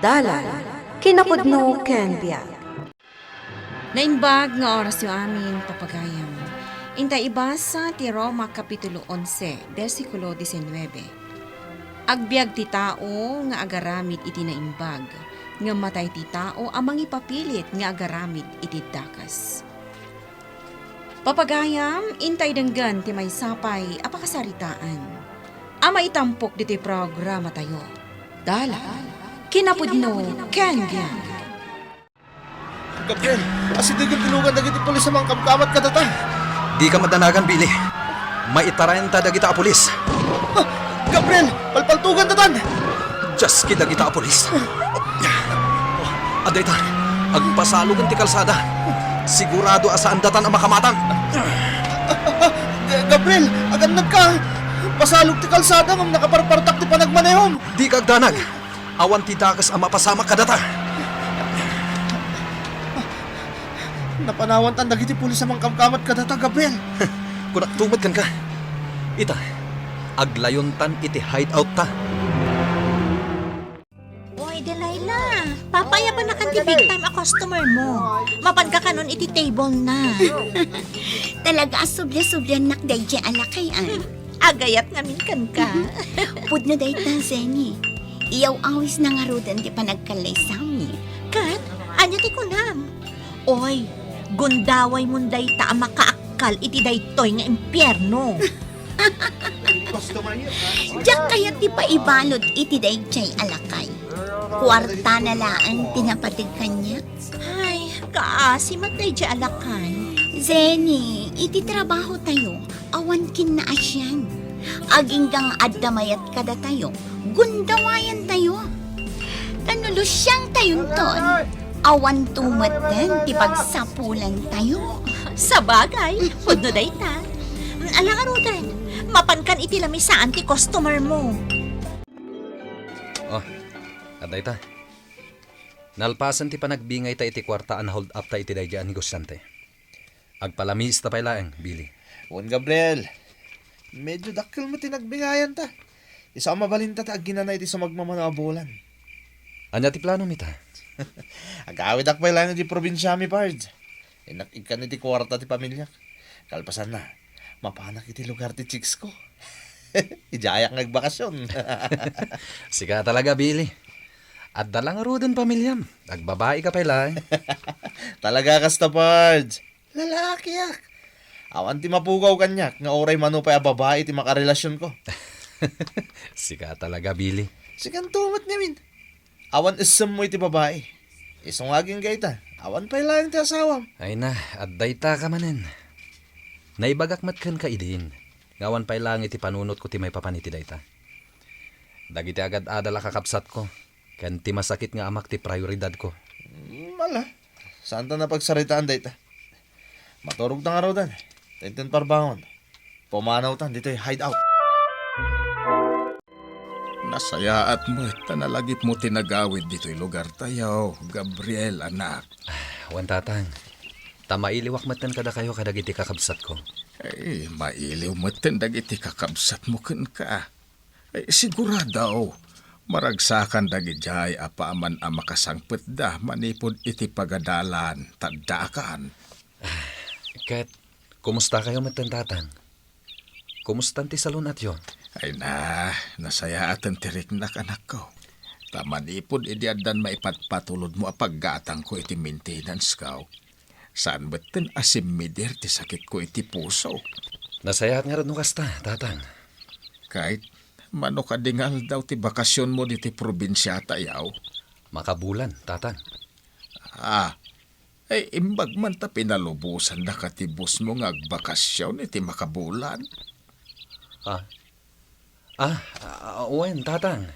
Dalan, kinapudno ken biag. Naimbag nga oras yung aming papagayam. Inta ibasa ti Roma Kapitulo 11, versikulo 19. Agbiag ti tao nga agaramid iti naimbag, nga matay ti tao amang ipapilit nga agaramid iti dakas. Papagayam, intay denggan ti may sapay apakasaritaan. Ama itampok diti programa tayo. Dalan, kinapudno ken biag. Gabriel, asidigil tilugan dagiti pulis sa mga kamkamat kadatan. Di ka madanagan, Billy. Maitarayan ta dagita a pulis. Gabriel, palpaltugan datan. Just kita kita a pulis. Aday ta, agpasalugan ti kalsada. Sigurado asaan datan ang makamatang. Gabriel, agad nagka. Pasalog ti kalsada ng nakaparpartak ti panagmanehom. Di ka agdanag. Awan ti dakas ang mapasama kadata. Napanawan tan dagiti pulis sa mga kamkamat kadata, Gabriel. Kung naktumad kan ka. Ita, aglayon tan iti hideout ta. Oy, Delilah, papaya ba na kan ti big time a customer mo? Mapan ka kanon iti table na. Talaga subya-subya nakday dyan alakayan. Agayat namin kan ka. Pud na day ta, Zenny. Iyaw awis na nga rudan di pa nagkalay sa amin. Kat, anya ti kunam. Oy, gundaway munday ta ang makaakal iti daytoy nga impyerno. Diyak kaya ti pa ibalot iti day jay alakay. Kwarta na laan tinapatig kanya. Ay, kaasimat day dya alakay. Zenny, iti trabaho tayo. Awan kin na asyan. Aginggang addamayat kada tayo. Gundawayan tayo. Kanulusyang tayon ton. Awan tumatan ti pagsapulan tayo. Sa bagay, pudno day ta. Alang arudan, mapankan iti lamisaan ti customer mo. Oh, aday ta. Nalpasan ti panagbingay ta iti kwartaan na hold up ta iti dayjaan negosyante. Agpalamis ta pa ilaeng, Billy. Juan Gabriel, medyo dakil mo tinagbigayan ta. Isa ang mabalinta ta ginanay ti sa magmamanabolan. Anya ti plano mi ta? Agawid akpay lang di probinsya mi, Pards. Ikan iti kwarta ti pamilya. Kalpasan na, mapanak iti lugar ti chicks ko. Ijayak nagbakasyon. Sika talaga, Billy. At dalang arudon pamilyam. Nagbabae ka pa ilaeng. Talaga kasta, Pards. Lalaki yak. Awan ti mapugaw kanyak, nga oray manupay a babae ti makarelasyon ko. Sika talaga, Billy. Sikan tumat niyamin. Awan isam mo iti babae. Isong aging gaita. Awan pa ilang ti asawam. Ay na, at dayta ka manen. Naibagakmat kan ka idin. Ngawan pa ilang iti panunot ko ti may papaniti dayta. Dagiti agad adala kakapsat ko. Kan ti masakit nga amak ti prioridad ko. Mala. Saan ta napagsaritaan dayta? Maturog ta nga raw dan. Tintin parbangon. Pumanaw tan dito hideout. Nasayaat mo, tanalagip mo tinagawid dito'y lugar tayo, Gabriel, anak. Wan tatang, tamailiwak matan kada kayo kadagiti kakabsat ko. Ay, mailiw mo dagiti kakabsat mo kan ka. Ay, sigurado, maragsakan dagijay apaaman ang makasangpet da, manipod iti pagadalan, tadakan. Ket, kumusta kayo matan tatang? Kumusta ti salon at yun? Ay na, nasayaatan tirik na anak ko. Tamanipod idiadan maipatpatulod mo apaggatang ko iti maintenance ko. Saan ba't asimidir ti sakit ko iti puso? Nasayaat nga rin no kasta, tatang. Kahit manukadingal daw ti bakasyon mo diti probinsya tayaw. Makabulan, tatang. Ay imbag man ta pinalubusan na katibos mo nga agbakasyon iti makabulan. Uwen, tatang.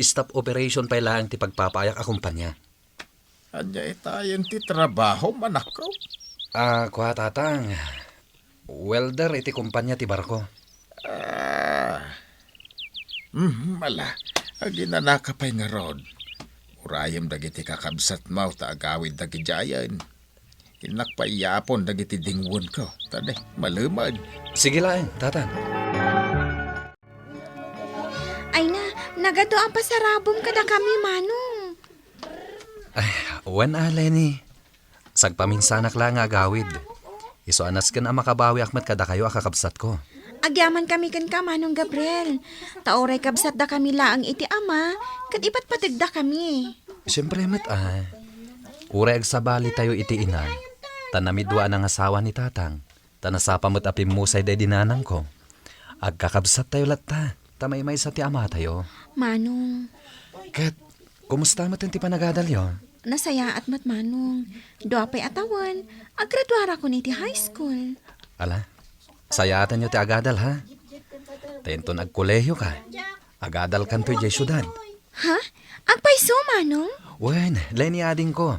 Stop operation pa lang ti pagpapayak akumpanya. Anya itayan ti trabaho, manak ko. Kuha tatang. Welder iti kumpanya ti barko. Mala. Aginanaka pa'y nga rod. Urayam dagiti kakabsat mo, taagawid dagijayan. Inakpayapon dagiti dingwon ko. Tade, malumad. Sige lang, tatang. Ay na, Agad do ang pasarabong kada kami, Manong. Wan Lenny. Sagpaminsanak lang nga agawid. Iso anas kan ang makabawi akmat kada kayo akakabsat ko. Agyaman kami kan ka, Manong Gabriel. Taoray kabsat da kami laang iti ama, kad ipat patigda kami. Siyempre mat Uray agsabali tayo iti ina. Tanamidwa ng asawa ni tatang. Tanasapamot apim musay day dinanang ko. Agkakabsat tayo latta. Tamay-may sa ti ama tayo. Manong, Kat, kumusta mo ti panagadalyo? nasaya at mat Manong. Doa pa'y atawan, aggraduara ko ni ti high school. Ala, sayatan nyo ti agadal ha? Tenton agkoleyo ka. Agadal kan to jay syudad. Ha? Agpaiso, Manong? Wen, Lenny ading ko.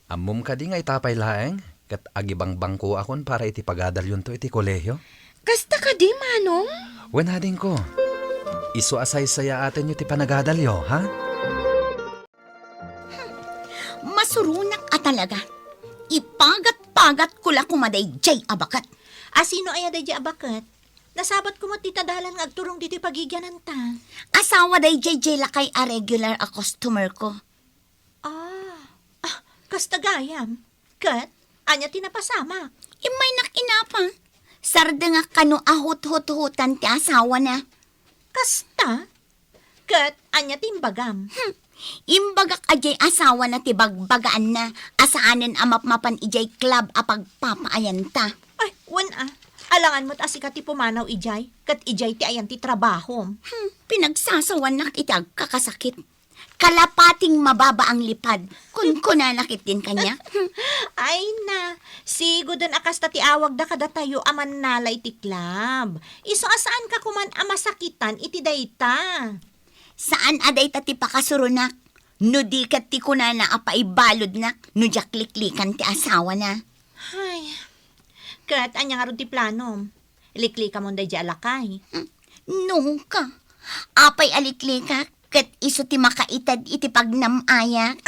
Amum ka di nga itapay laeng, kat agibang bangko akon para iti pagadal yun to iti koleyo. Kasta ka di, Manong? Wen ading ko. Iso asay saya atin nyo ti panagadalyo, ha? Masurunak a talaga. Ipagat-pagat ko la kumaday jay abakat. Asino ay aday di abakat? Nasabat ko mo titadalan nga agturong dito pagigyanan ta. Asawa day jay lakay a regular a customer ko. Kasta gayam. Kat, anya tinapasama. Imay nakinapa. Sarda nga kano ahut-hut-hutan ti asawa na. Kasta? Kat, anya timbagam. Imbagak ajay asawa na ti bagbagaan na. Asaanan amap-mapan ijay club a pagpapaayan ta. Ay, wan alangan mo't asika ti pumanaw ijay. Kat ijay ti ayan ti trabaho. Pinagsasawan na iti agkakasakit. Kalapating mababa ang lipad. Kun kunanakit din kanya. Ay na, sigo dun akas ti awag da kada tayo aman nala iti club. Iso asaan ka kuman amasakitan iti dayta. Saan aday ti pakasurunak? No di kat ti kunana apaibalod nak. No jakliklikan ti asawa na. Ay, kat anya nga ron ti plano. Liklika mo day di alakay. Nung ka. Apay aliklika. Kat iso ti makaitad iti pagnamaya.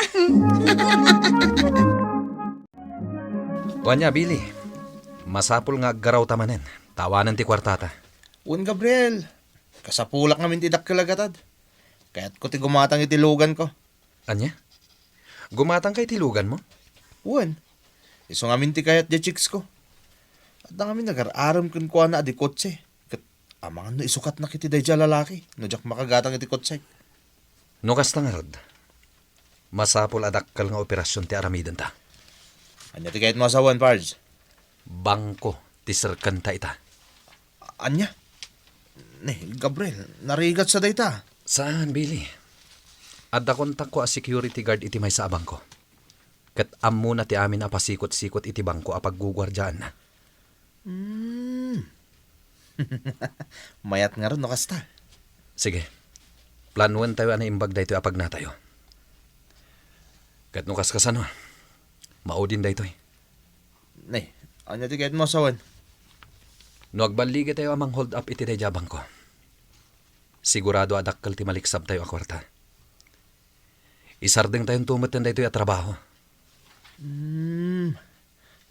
Wanya, Billy. Masapul nga aggaraw tamanen. Tawanan ti kwartata. Un Gabriel, kasapulak namin ti dakkilagatad. Kaya't ko ti gumatang iti lugan ko. Anya? Gumatang kay tilugan mo? Un, iso ngamin ti kayat di chicks ko. At na ngamin nag-aram kun kuha na adi kotse. Kat amang no isukat na kiti day dya lalaki. No jak makagatang iti kotse. No kasta nga rod. Masapul adakkal nga operasyon ti aramidan ta. Anya ti kayat mo asawan, Pards? Bangko ti serkan ta ita. Anya? Gabriel, narigat sa dayta. Saan, Billy? Adda kontak ko a security guard iti may sa bangko. Kat ammo na ti amin a pasikot-sikot iti bangko a paggugwardyaan na. Mayat nga ron, no kasta. Sige. Planuan tayo na imbag dayto apag na tayo. Kat nukas kasano. Maudin dayto eh. Anya ti kayat mo asawan? No agbaligi tayo amang hold up iti dayjabang ko. Sigurado adakkal ti maliksab tayo akwarta. Isardeng tayong tumatan dayto at trabaho.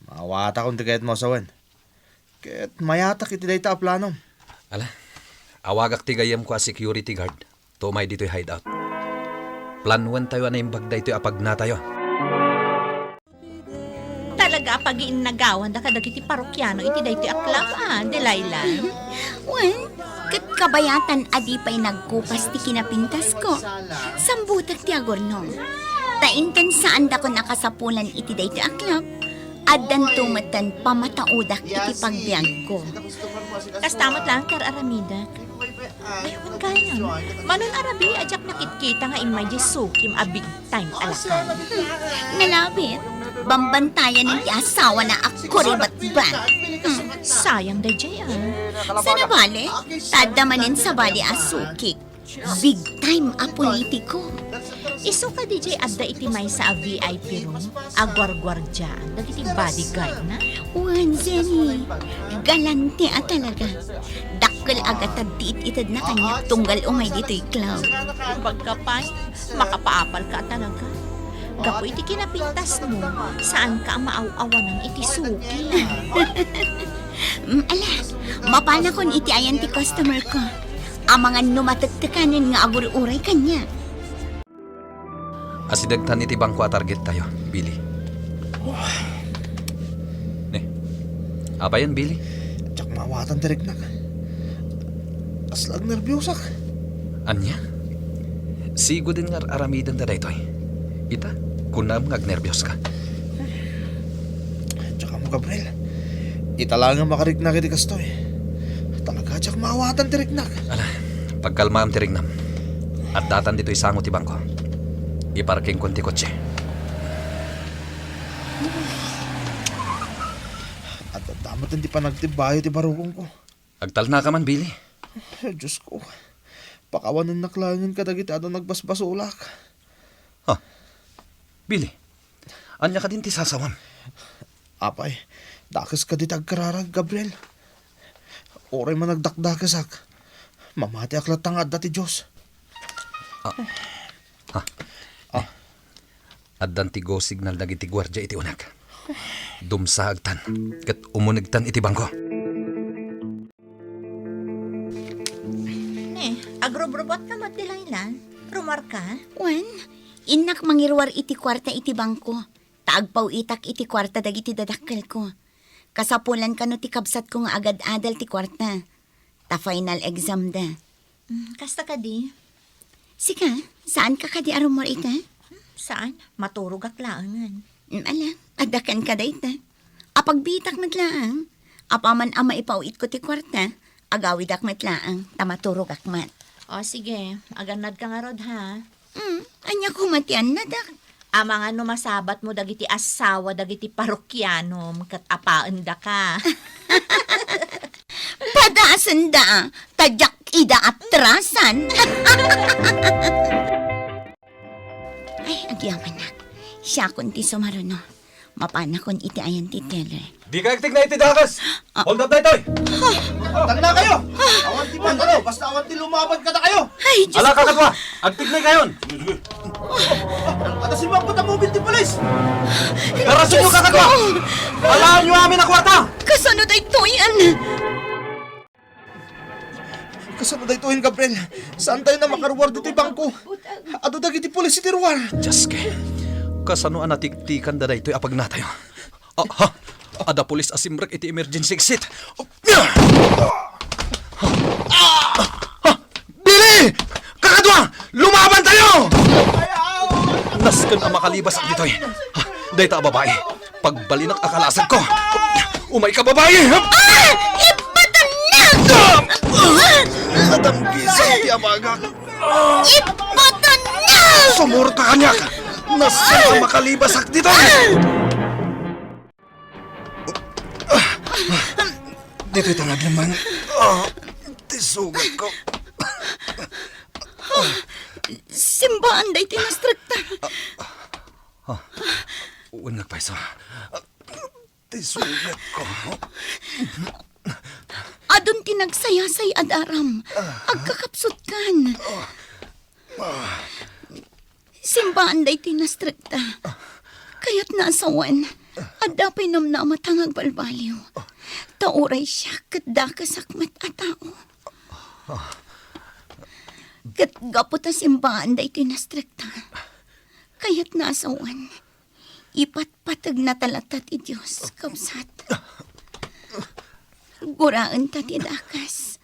Mawata kung ti kayat mo asawan. Kaya't mayatak iti dayta a plano. Ala, awagak ti gayam ko a security guard. Tumay dito'y hideout. Planuan tayo na imbag dayto'y apag na tayo. Talaga pag nagawan da kadag iti parokyano iti daytoy aklap Delilah. Well, kat kabayatan adi pa'y nagkupas ti kinapintas ko. Sambutak ti agornong. Tainton saan da ko nakasapulan iti daytoy aklap. Addan tumatan pamataudak iti pagbiag ko. Kastamot lang kar aramida. Ayun kaya. Manon arabi ajak nakitkita nga imay sukim a big time alakan. Nalabit, bambantayan ng ti asawa na ako ribat-bat. Sayang day jay Sa nabali, tadamanin sa bali asukik. Big time a politiko. Iso ka DJ adda iti may sa VIP room. Agwar-gwardyan. Dagiti bodyguard na. Wan, Jenny. Galante a talaga. Dakkel agatad tiit-itad na kanya tunggal umay dito'y club. Pagkapay, makapaapal ka talaga. Gapo iti kinapintas mo, saan ka ang maaw-awa ng iti suki. Ala, mapana kon iti ayan ti customer ko. Amangan numatagtakanan nga agur-uray kanya. Asidagtan iti bangko a target tayo, Billy. Apa yan, Billy? Tsak mawatan direk nak. Aslag nervyosak. Anya? Sigo din nga aramidan da daytoy. Ita, kunam ngagnervyos ka. Tsaka mo, Gabriel. Itala nga makarik na kiti kastoy. Talaga tsak mawatan direk nak. Ala, pagkalmaam ti Rignam. At datan dito'y sango ti bangko. Iparking konti kotse. At damat hindi pa nagtibayo ti barugong ko. Agtal na ka man, Billy. Ay, Diyos ko. Pakawanan naklangin ka dagiti ano nagbasbasulak. Billy, anya ka din ti sasawam. Apay, dakas ka dit agkararag, Gabriel. Oray man nagdakdakasak. Mamati aklat tangad dati Diyos. Addan ti go signal dagiti gwardya iti unag. Dumsagtan, ket umunigtan iti bangko. Agrobrobot ka magdilaylan. Rumar ka? Wan, inak mangirwar iti kwarta iti bangko. Taagpaw itak iti kwarta dagiti dadakkel ko. Kasapulan kano ti kabsat ko nga agad-adal ti kwarta. Ta final exam da. Kasta ka di? Sika, saan ka kadi arumor ita? Saan? Maturog at laangan. Ala, adakan ka da ita. Apagbitak matlaang. Apaman ama ipauit ko ti kwarta. Agawid ak matlaang. Tamaturog akmat. O sige, aganad ka nga rod ha. Anya kumatian na dak. Amang ano masabat mo dagiti asawa dagiti parokyanom kat apaenda ka. Padaasan da, tadyak ida atrasan. Ay, agyaman na. Siya kunti sumaruno. Mapana kon iti ayan ti teller. Di ka na iti dakas! Hold up na ito'y! Tanda kayo! Awan ti man ano, basta awan ti lumaban ka na kayo! Ay, Diyos Ala ko! kakatwa! Agtignay kayon! At asimang po tamubil ti polis! Darasin nyo kakatwa! Alaan nyo amin ang kwarta! Kasunod ay tuyan! Kasunod ay tuhin, Gabriel. Saan tayo na makaruwar dito bangko? Ado dagiti polis iti ruwar. Jaske, kasano anatiktikan da daytoy apag na tayo? Ada pulis asimrek iti emergency exit. Billy! Kakadwa! Lumaban tayo! Nasken ang makalibas ak ditoy. Dayta babae. Pagbalinak akalasag ko. Umay ka babae! Ibatan na! Atang gising ti amagak. Ibatan na! Sumur ka kanyak! Nasken ang makalibas ak ditoy! Dito'y tangad naman. Tisugat ko. Simbaan day tinastrikta. Uwan nagpaiso. Tisugat ko. Adun tinagsayasay adaram. Agkakapsot kan. Simbaan day tinastrikta. Kaya't naasawan. Adapay nam na matangag balbaliw. Tauray siya kat dakasakmat a tao. Kat gaputa simbaan day tinastrikta. Kaya't naasawan. Ipatpatag na talatat i Diyos, kabsat. Guraan ta ti dakas.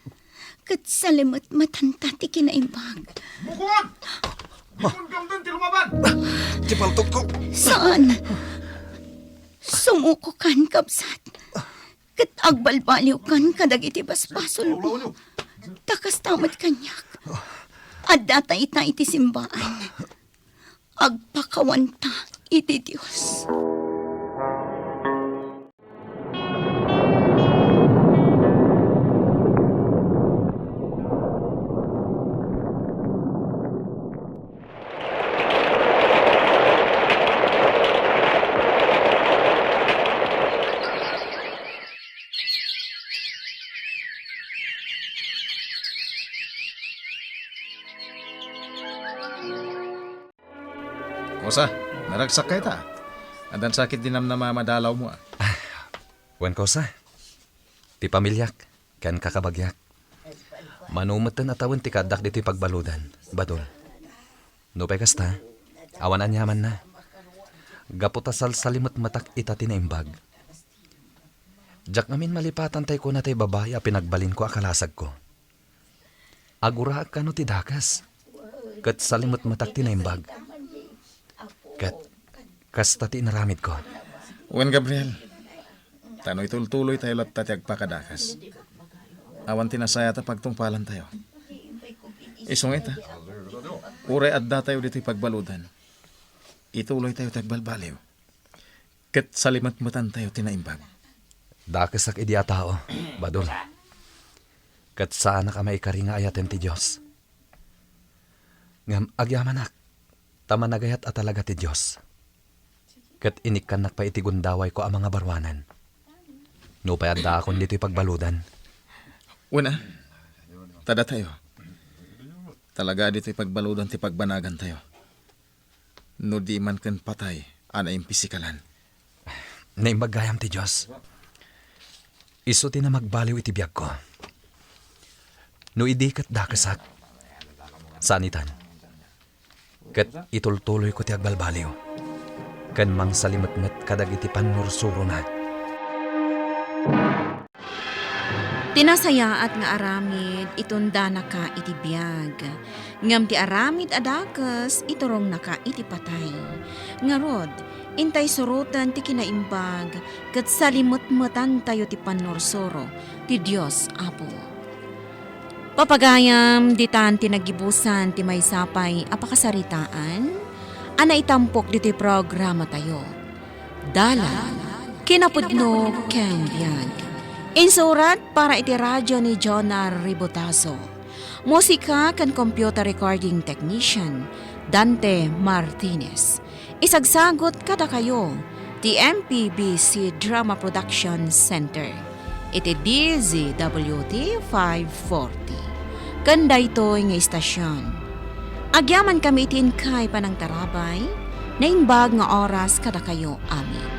Kat salimot matanta ti kinaimbag. Bukuan! Bukon gamdan ti lumaban! Tipaltok ko. Saan? Sumuko kan, kabsat. Kat agbalbaliw kan kadag iti basbasol mo. Takas tamat kanyak. Adda ita iti simbaan. Agpakawanta iti Diyos. Kosa, naragsak kayo ta. Andan sakit din na mamadalaw mo. Wan ko sa. Ti pamilyak, kan kakabagyak. Manumatan atawan ti kadak dito'y pagbaludan, Badol. No pay kasta, awan anyaman na. Gaputasal salimot matak ita tinaimbag. Jak ngamin malipatan tay ko na tay babae a pinagbalin ko akalasag ko. Agura ka no ti dakas. Kat salimot matak tinaimbag. Kat kasta ti naramid ko. Wen Gabriel, tano'y tultuloy tayo lat tatiag pakadakas. Awan tinasaya ta pagtungpalan tayo. Isungit ha. Uray adda tayo dito'y pagbaludan. Ituloy tayo tagbalbaliw. Kat salimat-matan tayo tinaimbag. Dakasak idi a tao, Badol. Kat saan ka maikaringa ayatem ti Diyos. Ngam agyamanak, tamanagayat at talaga ti Diyos. Kat inikkanak pa iti gundaway ko ang mga barwanan. No pa adda akon dito'y pagbaludan. Una, tada tayo. Talaga dito'y pagbaludan ti pagbanagan tayo. No di man ken patay, ana impisikalan. Naimbagayam ti Diyos. Iso ti na magbaliw iti biyag ko. No idi kat dakasak. Sanitan. Kat itultuloy ko ti agbalbaliw. Kan mang salimatmat kadag iti panursuro na. Tinasayaat nga aramid, itunda na ka iti biyag. Ngam ti aramid adakas, iturong na ka iti patay. Ngarod, intay surutan ti kinaimbag, kat salimot-matan tayo ti panursuro, ti Diyos Apo. Papagayam, ditan ti nagibusan ti may sapay apakasaritaan, ana itampok diti programa tayo. Dala, kinapudno ken biyag. Insurat para iti radyo ni Jonah Ribotazo. Musika kan computer recording technician, Dante Martinez. Isagsagot kada kayo, ti MPBC Drama Production Center. Iti DZWT 540. Kanda ito nga istasyon. Agyaman kami itin kay panang tarabay, naimbag nga oras kada kayo amin.